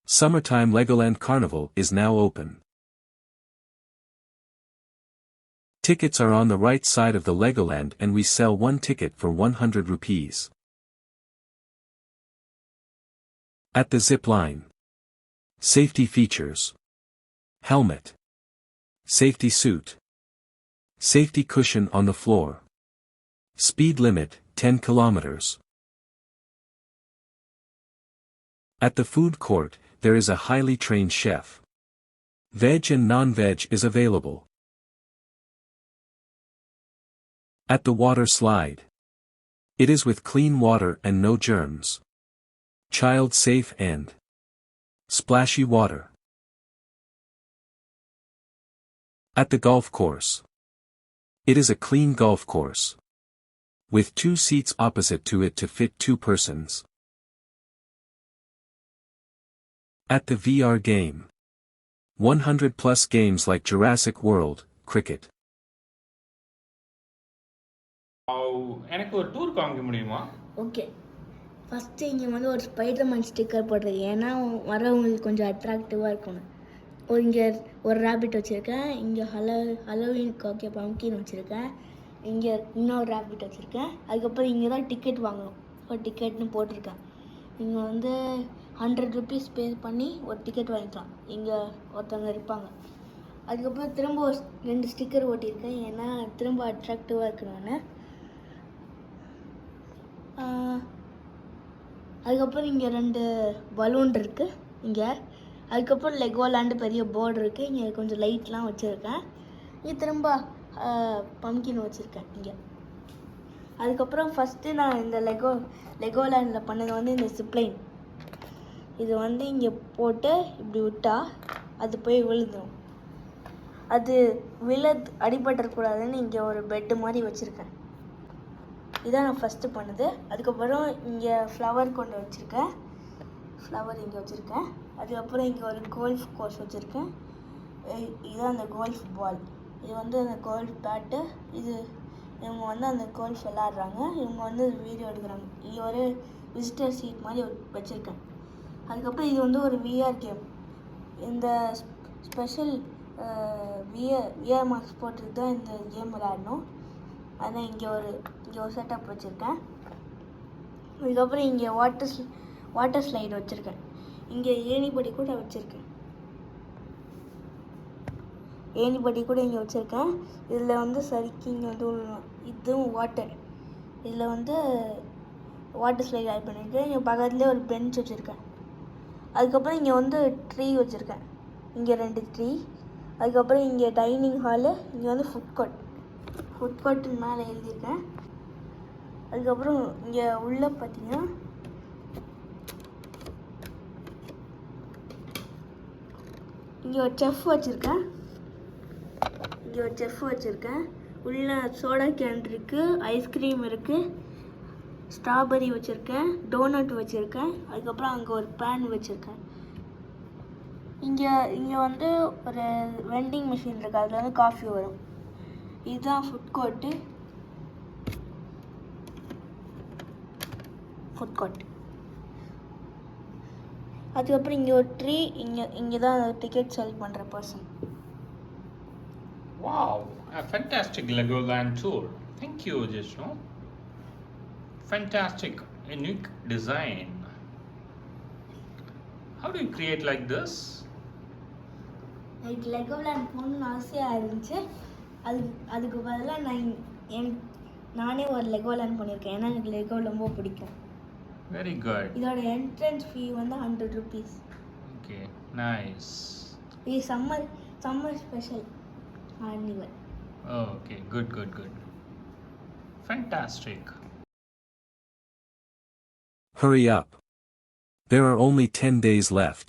Summertime Legoland Carnival is now open. Tickets are on the right side of the Legoland and we sell one ticket for 100 rupees. At the zip line. Safety features. Helmet. Safety suit. Safety cushion on the floor. Speed limit, 10 kilometers. At the food court, there is a highly trained chef. Veg and non-veg is available. At the water slide. It is with clean water and no germs. Child safe and splashy water. At the golf course. It is a clean golf course. With 2 seats opposite to it to fit 2 persons. At the VR game. 100 plus games like Jurassic World, cricket. எனக்கு ஒரு tour காமிக்க முடியுமா? Okay. First இங்க வந்து ஒரு Spiderman sticker போடுறது. ஏன்னா வரவங்களுக்கு கொஞ்சம் அட்ராக்டிவா இருக்கணும். இங்க ஒரு ராபிட் வச்சிருக்கேன். இங்க ஹலோவீனுக்கு ஓகே பம்ப்கின் வச்சிருக்கேன். இங்க இன்னொரு ராபிட் வச்சிருக்கேன். அதுக்கப்புறம் இங்க தான் டிக்கெட் வாங்கணும். ஒரு டிக்கெட்னு போட்டிருக்கேன். இங்க வந்து 100 rupees பே பண்ணி ஒரு டிக்கெட் வாங்கிக்கலாம். இங்கே ஒருத்தவங்க இருப்பாங்க. அதுக்கப்புறம் திரும்ப ஒரு 2 ஸ்டிக்கர் ஓட்டியிருக்கேன். ஏன்னா திரும்ப அட்ராக்டிவாக இருக்கணும்னு. அதுக்கப்புறம் இங்கே 2 பலூன் இருக்குது இங்கே. அதுக்கப்புறம் லெகோலாண்டு பெரிய போர்டு இருக்குது. இங்கே கொஞ்சம் லைட்லாம் வச்சுருக்கேன். இங்கே திரும்ப பம்ப்கின் வச்சுருக்கேன் இங்கே. அதுக்கப்புறம் ஃபஸ்ட்டு நான் இந்த லெகோலாண்டில் பண்ணது வந்து இந்த ஜிப்லைன். இது வந்து இங்கே போட்டு இப்படி விட்டா அது போய் விழுதும். அது அடிபட்டுறக்கூடாதுன்னு இங்கே ஒரு பெட்டு மாதிரி வச்சுருக்கேன். இதான் நான் ஃபஸ்ட்டு பண்ணது. அதுக்கப்புறம் இங்கே ஃப்ளவர் கொண்டு வச்சுருக்கேன். ஃப்ளவர் இங்கே வச்சுருக்கேன். அதுக்கப்புறம் இங்கே ஒரு கோல்ஃப் கோர்ஸ் வச்சுருக்கேன். இதுதான் அந்த கோல்ஃப் பால். இது வந்து அந்த கோல்ஃப் பேட்டு. இவங்க வந்து அந்த கோல்ஃப் விளாட்றாங்க. இவங்க வந்து வீடியோ எடுக்கிறாங்க. இங்கே ஒரு விசிட்டர் சீட் மாதிரி வச்சுருக்கேன். அதுக்கப்புறம் இது வந்து ஒரு விஆர் கேம். இந்த ஸ்பெஷல் விஆர் மாஸ்க் போட்டுட்டு தான் இந்த கேம் விளையாடணும். அதான் இங்கே ஒரு செட்டப் வச்சுருக்கேன். அதுக்கப்புறம் இங்கே வாட்டர் ஸ்லைடு வச்சுருக்கேன். இங்கே ஏணிப்படி கூட வச்சுருக்கேன். இதில் வந்து சறுக்கி இங்கே வந்து இதுவும் வாட்டர். இதில் வந்து வாட்டர் ஸ்லைடு ஆட் பண்ணியிருக்கேன். இங்கே பக்கத்துலேயே ஒரு பெஞ்ச் வச்சுருக்கேன். அதுக்கப்புறம் இங்கே வந்து ட்ரீ வச்சுருக்கேன். இங்கே 2 ட்ரீ. அதுக்கப்புறம் இங்கே டைனிங் ஹாலு. இங்கே வந்து ஃபுட் கோர்ட்டுன்னு மேலே எழுதியிருக்கேன். அதுக்கப்புறம் இங்கே உள்ளே பார்த்தீங்கன்னா இங்கே ஒரு செஃப் வச்சுருக்கேன். உள்ளே சோடா கேன் இருக்குது, ஐஸ்கிரீம் இருக்குது, ஸ்ட்ராபெரி வச்சுருக்கேன், டோனட் வச்சுருக்கேன். அதுக்கப்புறம் அங்கே ஒரு பேன் வச்சுருக்கேன். இங்கே வந்து ஒரு வெண்டிங் மிஷின் இருக்குது. அதில் வந்து காஃபி வரும். இதுதான் ஃபுட் கோர்ட். அதுக்கப்புறம் இங்கே ஒரு ட்ரீ. இங்கே தான் டிக்கெட் செல் பண்ணுற person. Wow, a fantastic Legoland tour. Thank you, Jishnu. Fantastic, unique design. How do you create like this? எனக்கு லெகோலாண்ட் போகணும்னு ஆசையாக இருந்துச்சு. அதுக்கு பதிலாக நானே ஒரு லெகோலாண்ட் பண்ணியிருக்கேன். ஏன்னா எனக்கு லெகோ ரொம்ப பிடிக்கும். Very good. இதோட என்ட்ரன்ஸ் ஃபீ வந்து 100 rupees. Okay, nice. இது summer special carnival. Oh, okay, good. Fantastic. Hurry up. There are only 10 days left.